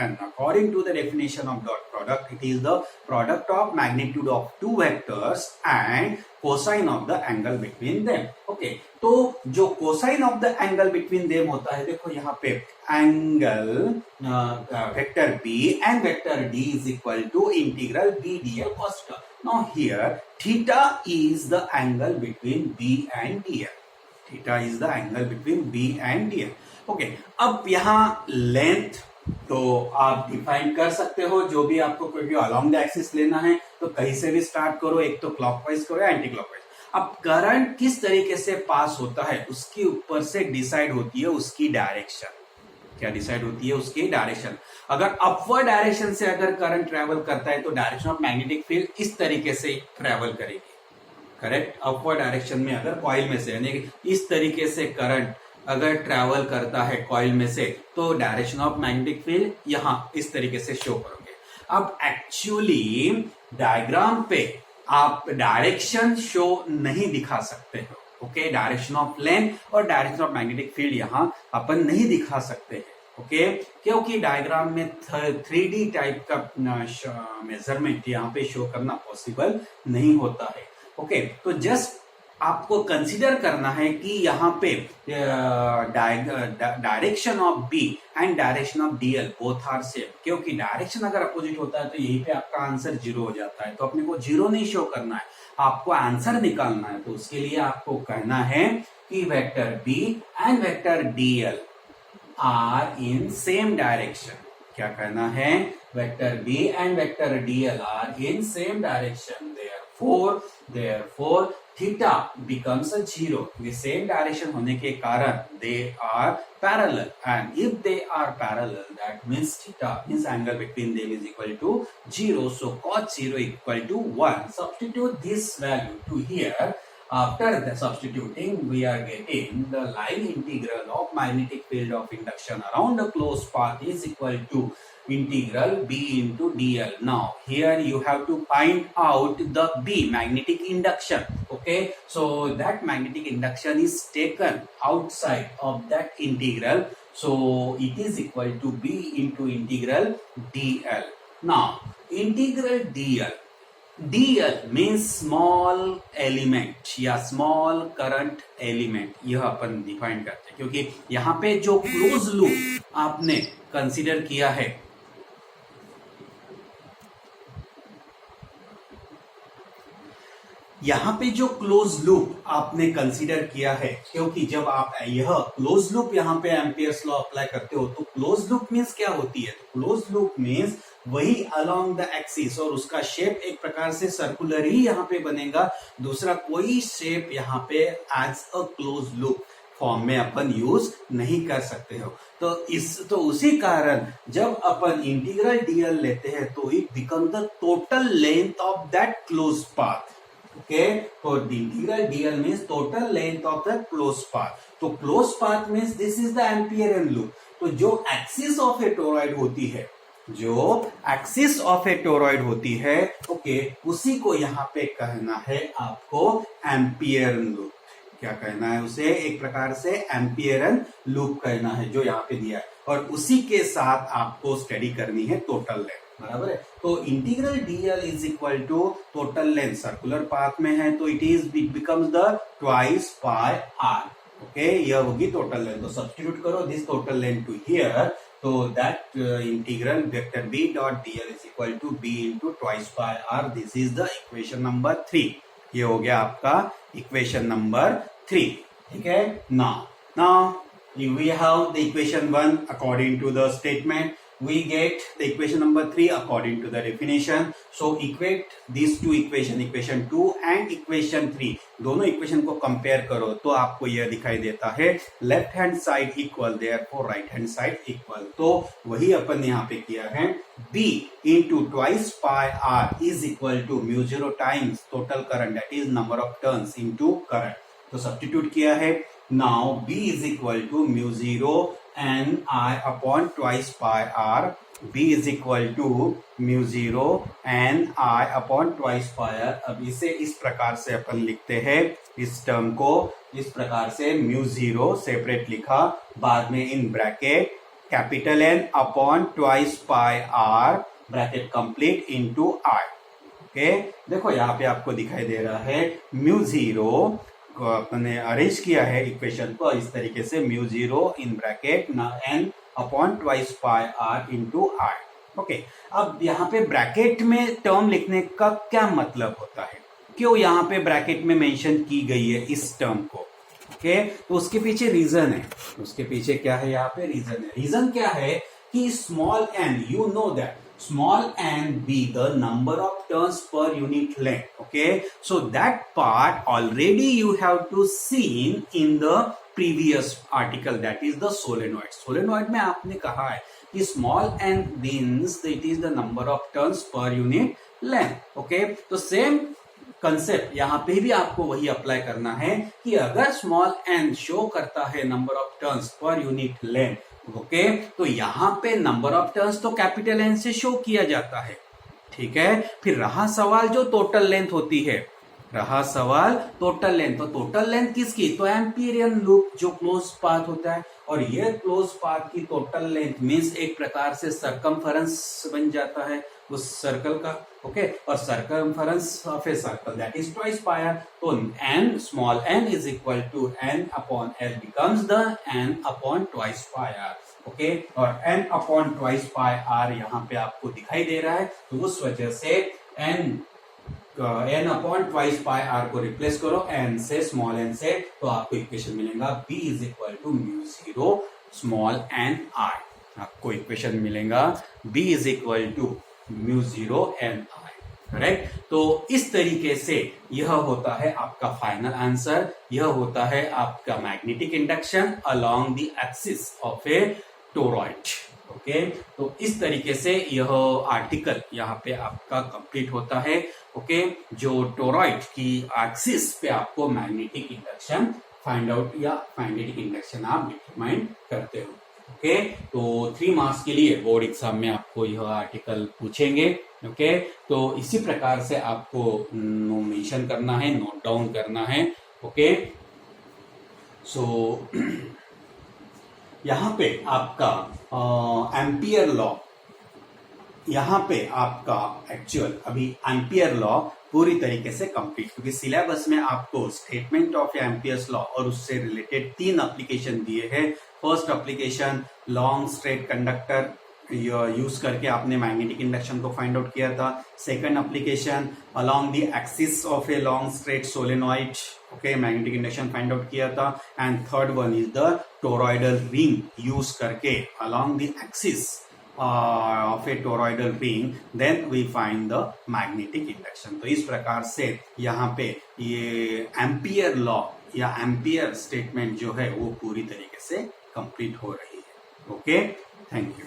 And according to the definition of dot product, it is the product of magnitude of two vectors and cosine of the angle between them. Okay, तो जो cosine of the angle between them होता है, देखो यहाँ पे angle vector b and vector d is equal to integral b dl cos theta. Now here theta is the angle between b and dl. Theta is the angle between b and dl. Okay, अब यहाँ length तो आप define कर सकते हो जो भी आपको, क्योंकि अलोंग द एक्सिस लेना है तो कहीं से भी स्टार्ट करो, एक तो क्लॉकवाइज करो या एंटी क्लॉकवाइज. अब करंट किस तरीके से पास होता है उसके ऊपर से डिसाइड होती है उसकी डायरेक्शन. क्या डिसाइड होती है? उसकी डायरेक्शन. अगर अपवर्ड डायरेक्शन से अगर करंट ट्रेवल करता है तो डायरेक्शन ऑफ मैग्नेटिक फील्ड इस तरीके से ट्रेवल करेगी. करेक्ट. अपवर्ड डायरेक्शन में अगर कॉइल में से यानी इस तरीके से करंट अगर ट्रैवल करता है कॉइल में से तो डायरेक्शन ऑफ मैग्नेटिक फील्ड यहां इस तरीके से शो करोगे. अब एक्चुअली डायग्राम पे आप डायरेक्शन शो नहीं दिखा सकते हो. ओके, डायरेक्शन ऑफ लेंथ और डायरेक्शन ऑफ मैग्नेटिक फील्ड यहां अपन नहीं दिखा सकते हैं. ओके, क्योंकि डायग्राम में 3D टाइप का मेजरमेंट यहां पे शो करना पॉसिबल नहीं होता है. ओके, तो जस्ट आपको कंसीडर करना है कि यहाँ पे direction of B and direction of DL both are same. क्योंकि डायरेक्शन अगर अपोजिट होता है तो यहीं पे आपका आंसर 0 हो जाता है. तो अपने को 0 नहीं शो करना है, आपको आंसर निकालना है. तो उसके लिए आपको कहना है कि vector B and vector DL are in same direction. क्या कहना है? Vector B and vector DL are in same direction. Therefore theta becomes a 0. The same direction होने के कारण they are parallel, and if they are parallel, that means theta means angle between them is equal to 0. So cos 0 equal to 1. Substitute this value to here. After the substituting, we are getting the line integral of magnetic field of induction around the closed path is equal to integral b into dl. Now here you have to find out the b, magnetic induction. Okay, so that magnetic induction is taken outside of that integral, so it is equal to b into integral dl. Now integral dl means small element या small current element. यह अपन define करते हैं क्योंकि यहाँ पे जो close loop आपने consider किया है, यहाँ पे जो क्लोज लूप आपने कंसीडर किया है, क्योंकि जब आप यह क्लोज लूप यहाँ पे एम्पियर्स लॉ अप्लाई करते हो तो क्लोज लूप मीन्स क्या होती है? क्लोज लूप मीन्स वही अलोंग द एक्सिस और उसका शेप एक प्रकार से सर्कुलर ही यहाँ पे बनेगा. दूसरा कोई शेप यहाँ पे as a close loop form में अपन यूज नहीं कर सकते हो. तो उसी कारण जब अपन इंटीग्रल डीएल लेते हैं तो it become the total length of that close path. Okay, so the integral dl means total length of the closed path. तो closed path means this is the Amperian loop. तो जो axis of a toroid होती है, okay, उसी को यहाँ पे कहना है आपको एम्पियरन लूप. क्या कहना है उसे? एक प्रकार से एम्पियरन लूप कहना है जो यहाँ पे दिया है, और उसी के साथ आपको स्टडी करनी है टोटल लेंथ. बराबर है. तो integral DL is equal to total length. Circular path में है तो it becomes the twice pi R. Okay, यह होगी टोटल लेंथ. तो सब्स्टिट्यूट करो this total length to here. तो that integral vector B dot DL is equal to B into twice pi R. This is the equation number 3. ये हो गया आपका equation number 3. ठीक है. Now we have the equation 1 according to the statement. We get the equation number 3 according to the definition. So equate these two equation, equation 2 and equation 3. दोनों equation को compare करो तो आपको यह दिखाई देता है left hand side equal, therefore right hand side equal. तो वही अपन यहाँ पे किया है. B into twice pi r is equal to mu 0 times total current, that is number of turns into current. तो सब्स्टिट्यूट किया है. Now B is equal to mu 0 n I upon twice pi r. B is equal to mu 0 n I upon twice pi r. अब इसे इस प्रकार से अपन लिखते हैं, इस टर्म को इस प्रकार से mu 0 सेपरेट लिखा, बाद में in bracket capital N upon twice pi R bracket complete into I. Okay, देखो यहाँ पे आपको दिखाई दे रहा है म्यू जीरो, अपने अरेंज किया है इक्वेशन को इस तरीके से, mu zero in bracket N upon twice pi R into I. Okay, अब यहाँ पे ब्रैकेट में टर्म लिखने का क्या मतलब होता है, क्यों यहाँ पे ब्रैकेट में मेंशन की गई है इस टर्म को? ओके, तो उसके पीछे रीजन है, उसके पीछे क्या है, यहाँ पे रीजन है। रीजन क्या है कि small N, you know that small n be the number of turns per unit length. Okay, so that part already you have to seen in the previous article, that is the solenoid. Solenoid में आपने कहा है कि small n means it is the number of turns per unit length. Okay, तो same concept यहाँ पे भी आपको वही अप्लाई करना है कि अगर स्मॉल n शो करता है number of turns per unit length, okay, तो यहां पे नंबर ऑफ टर्न्स तो कैपिटल एन से शो किया जाता है। ठीक है, फिर रहा सवाल जो टोटल लेंथ होती है, रहा सवाल टोटल लेंथ, तो टोटल लेंथ किसकी, तो एम्पीरियन लूप जो क्लोज पाथ होता है, और ये क्लोज पाथ की टोटल लेंथ मींस एक प्रकार से सरकमफरेंस बन जाता है उस सर्कल का। ओके, और circumference of a circle that is twice pi R, तो n small n is equal to n upon l becomes the n upon twice pi R. Okay, और n upon twice pi R यहाँ पे आपको दिखाई दे रहा है, तो उस वजह से n upon twice pi R को रिप्लेस करो n से, स्मॉल n से, तो आपको इक्वेशन मिलेगा b is equal to mu zero small n r। आपको इक्वेशन मिलेगा b is equal to mu zero n r। Correct, तो इस तरीके से यह होता है आपका फाइनल आंसर, यह होता है आपका magnetic induction along the axis of A toroid. Okay, तो इस तरीके से यह आर्टिकल यहाँ पे आपका कंप्लीट होता है। ओके, जो टोरॉइड की एक्सिस पे आपको मैग्नेटिक इंडक्शन फाइंड आउट या मैग्नेटिक इंडक्शन आप डिटरमाइन करते हो। ओके, तो 3 मार्क्स के लिए बोर्ड एग्जाम में आपको यह आर्टिकल पूछेंगे। ओके, तो इसी प्रकार से आपको मेंशन करना है, नोट डाउन करना है। ओके, सो यहाँ पे आपका एम्पियर लॉ, यहाँ पे आपका एक्चुअल अभी एम्पियर लॉ पूरी तरीके से कंप्लीट, क्योंकि सिलेबस में आपको स्टेटमेंट ऑफ एम्पियर्स लॉ और उससे रिलेटेड 3 एप्लीकेशन दिए हैं। First application long straight conductor use करके आपने मैग्नेटिक इंडक्शन को फाइंड आउट किया था। Second application along the axis of a long straight solenoid, okay, magnetic induction find out किया था। And third one is the toroidal ring use करके along the axis of a toroidal ring, then we find the magnetic induction. तो इस प्रकार से यहाँ पे ये एम्पियर लॉ या एम्पियर स्टेटमेंट जो है वो पूरी तरीके से कंप्लीट हो रही है। Okay, thank you.